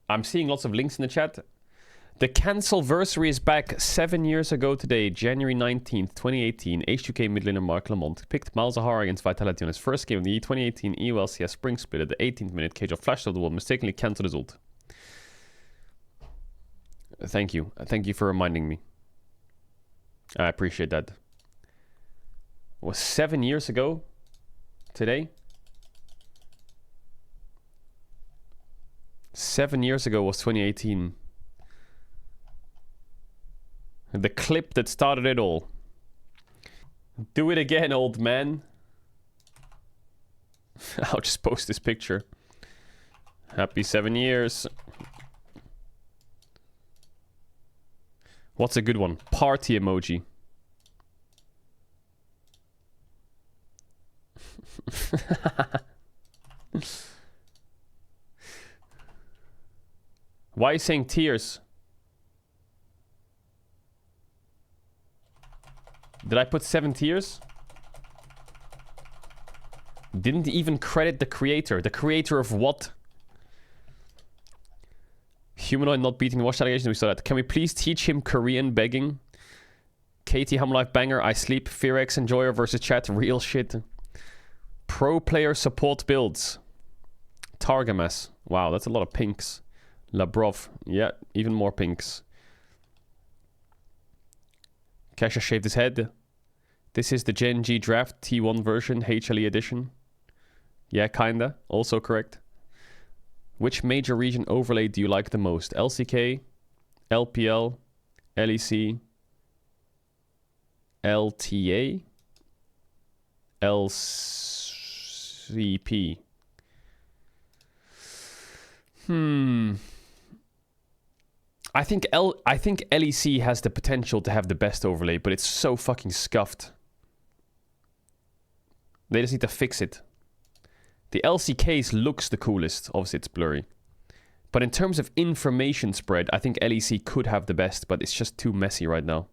I'm seeing lots of links in the chat. The Cancelversary is back 7 years ago today, January 19th, 2018. H2K mid laner Mark Lamont picked Malzahar against Vitality on his first game of the 2018 EULCS Spring Split at the 18th minute. Caedrel flashed over the wall, mistakenly cancelled his ult. Thank you. Thank you for reminding me. I appreciate that. It was 7 years ago today. 7 years ago was 2018. The clip that started it all. Do it again, old man. I'll just post this picture. Happy 7 years. What's a good one? Party emoji. Why are you saying tears? Did I put 7 tears? Didn't even credit the creator. The creator of what? Humanoid not beating the watch allegation. We saw that. Can we please teach him Korean begging? Katie, Hum Life Banger, I Sleep, Fearex Enjoyer versus chat. Real shit. Pro player support builds. Targamas. Wow, that's a lot of pinks. Labrov. Yeah, even more pinks. Kesha shaved his head. This is the Gen G draft T1 version, HLE edition. Yeah, kinda. Also correct. Which major region overlay do you like the most? LCK, LPL, LEC, LTA, LCP. I think LEC has the potential to have the best overlay, but it's so fucking scuffed. They just need to fix it. The LCKs looks the coolest. Obviously, it's blurry. But in terms of information spread, I think LEC could have the best, but it's just too messy right now.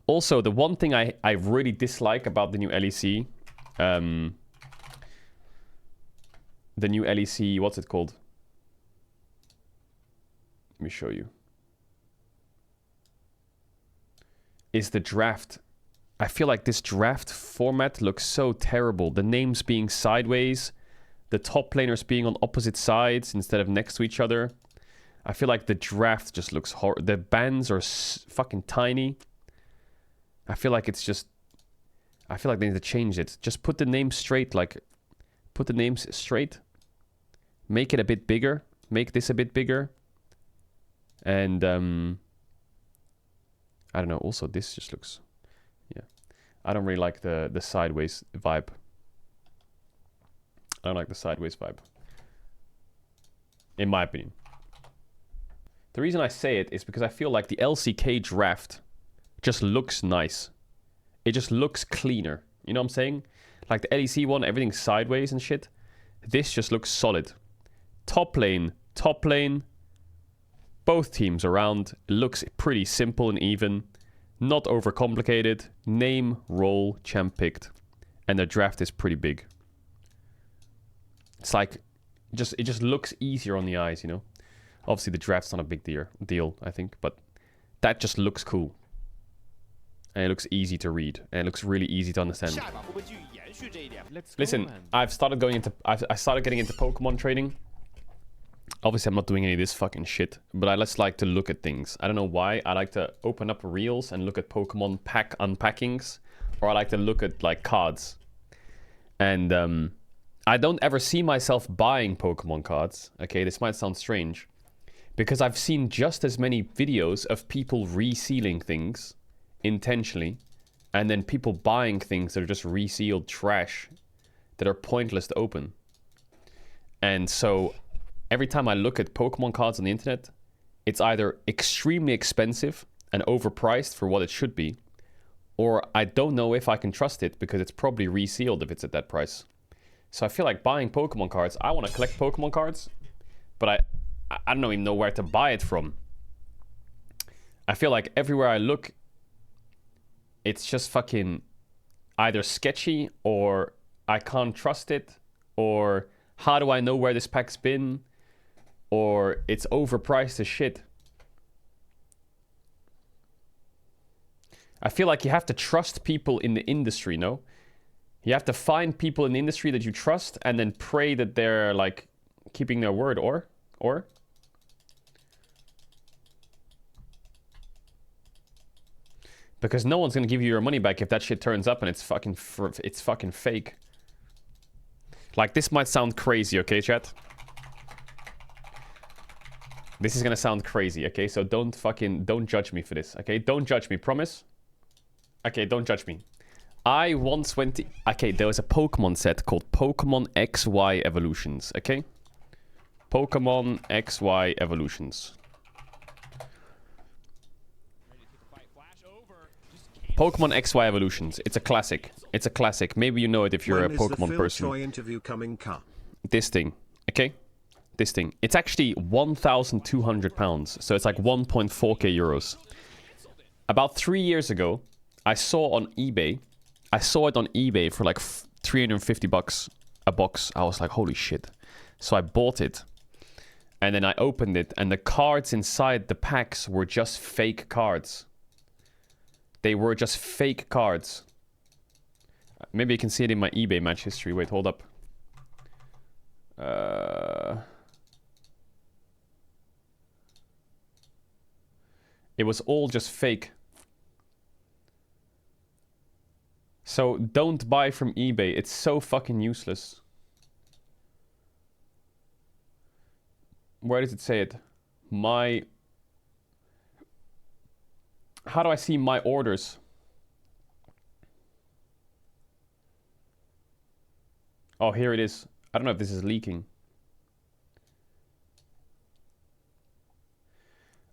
Also, the one thing I really dislike about the new LEC... the new LEC... What's it called? Let me show you. Is the draft. I feel like this draft format looks so terrible. The names being sideways, the top laners being on opposite sides instead of next to each other. I feel like the draft just looks horrible. The bands are fucking tiny. I feel like it's just... I feel like they need to change it. Just put the names straight, like... Put the names straight. Make it a bit bigger. Make this a bit bigger. And, I don't know. Also, this just looks... Yeah. I don't really like the sideways vibe. I don't like the sideways vibe. In my opinion. The reason I say it is because I feel like the LCK draft just looks nice. It just looks cleaner. You know what I'm saying? Like the LEC one, everything's sideways and shit. This just looks solid. Top lane. Both teams around. It looks pretty simple and even. Not overcomplicated. Name, role, champ picked. And the draft is pretty big. It's like... it just looks easier on the eyes, you know? Obviously, the draft's not a big deal, I think. But that just looks cool. And it looks easy to read. And it looks really easy to understand. Listen, I started getting into Pokemon trading. Obviously, I'm not doing any of this fucking shit, but I just like to look at things. I don't know why. I like to open up reels and look at Pokemon pack unpackings, or I like to look at like cards. And I don't ever see myself buying Pokemon cards. Okay, this might sound strange, because I've seen just as many videos of people resealing things intentionally, and then people buying things that are just resealed trash that are pointless to open. And so every time I look at Pokemon cards on the internet, it's either extremely expensive and overpriced for what it should be, or I don't know if I can trust it because it's probably resealed if it's at that price. So I feel like buying Pokemon cards, I want to collect Pokemon cards, but I don't even know where to buy it from. I feel like everywhere I look, it's just fucking either sketchy, or I can't trust it, or how do I know where this pack's been? or it's overpriced as shit. I feel like you have to trust people in the industry, no? You have to find people in the industry that you trust and then pray that they're like keeping their word, or? Because no one's gonna give you your money back if that shit turns up and it's fucking fake. Like, this might sound crazy, okay, chat? This is gonna sound crazy, okay? So don't judge me for this, okay? Don't judge me, promise? Okay, don't judge me. I once went to... Okay, there was a Pokemon set called Pokemon XY Evolutions, okay? Pokemon XY Evolutions. Pokemon XY Evolutions. It's a classic. It's a classic. Maybe you know it if you're a Pokemon person. Interview coming cut? This thing, okay? This thing. It's actually £1,200, so it's like 1.4k euros. About 3 years ago, I saw on eBay. I saw it on eBay for like 350 bucks a box. I was like, holy shit. So I bought it. And then I opened it, and the cards inside the packs were just fake cards. They were just fake cards. Maybe you can see it in my eBay match history. Wait, hold up. It was all just fake. So don't buy from eBay. It's so fucking useless. Where does it say it? My... How do I see my orders? Oh, here it is. I don't know if this is leaking.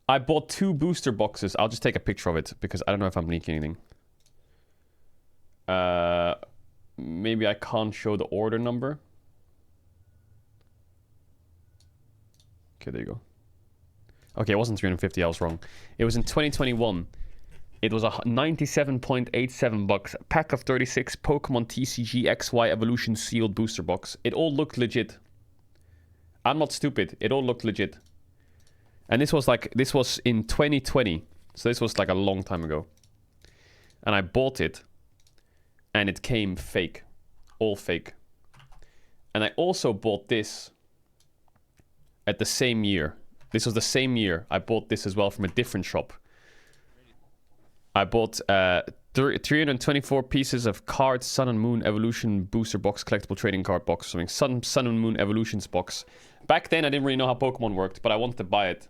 I bought 2 booster boxes. I'll just take a picture of it because I don't know if I'm leaking anything. Maybe I can't show the order number. Okay, there you go. Okay, it wasn't 350, I was wrong. It was in 2021. It was a 97.87 bucks. Pack of 36 Pokemon TCG XY Evolution sealed booster box. It all looked legit. I'm not stupid. It all looked legit. And this was in 2020. So this was like a long time ago. And I bought it. And it came fake. All fake. And I also bought this at the same year. This was the same year. I bought this as well from a different shop. I bought 324 pieces of cards, Sun and Moon Evolution Booster Box, collectible trading card box. Something Sun and Moon Evolutions box. Back then I didn't really know how Pokemon worked, but I wanted to buy it.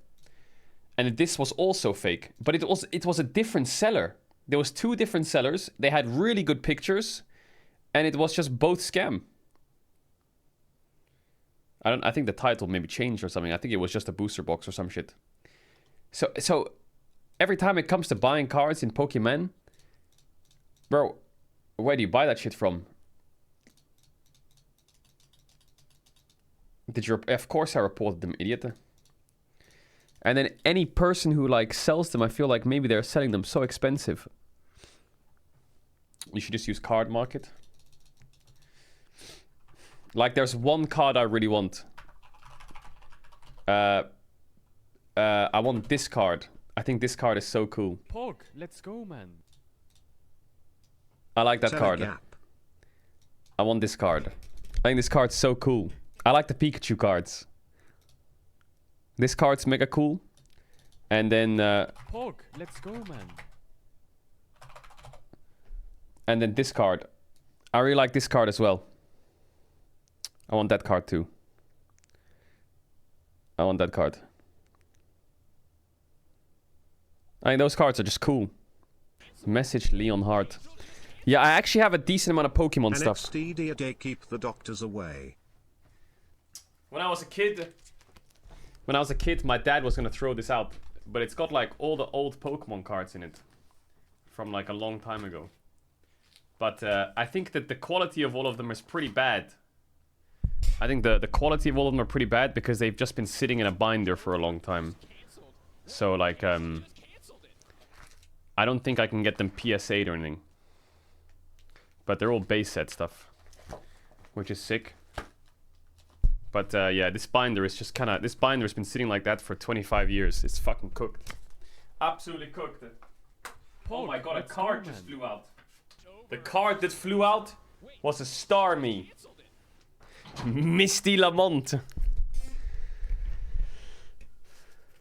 And this was also fake, but it was a different seller. There was 2 different sellers. They had really good pictures, and it was just both scam. I think the title maybe changed or something. I think it was just a booster box or some shit. So every time it comes to buying cards in Pokemon, bro, where do you buy that shit from? Of course I reported them, idiot. And then any person who like sells them, I feel like maybe they're selling them so expensive. You should just use Card Market. Like, there's one card I really want. I want this card. I think this card is so cool. Pog, let's go, man. I like that card. I want this card. I think this card's so cool. I like the Pikachu cards. This card's mega cool. And then... Pog, let's go, man. And then this card. I really like this card as well. I want that card too. I want that card. I mean, those cards are just cool. Message Leon Hart. Yeah, I actually have a decent amount of Pokemon stuff. NXT keep the doctors away. When I was a kid, my dad was gonna throw this out, but it's got like all the old Pokemon cards in it from like a long time ago. But I think that the quality of all of them is pretty bad. I think the quality of all of them are pretty bad because they've just been sitting in a binder for a long time. So like, I don't think I can get them PSA'd or anything. But they're all base set stuff, which is sick. But yeah, this binder is just kind of... This binder has been sitting like that for 25 years. It's fucking cooked. Absolutely cooked. Oh my god, a card just flew out. The card that flew out was a Starmie. Misty Lamont.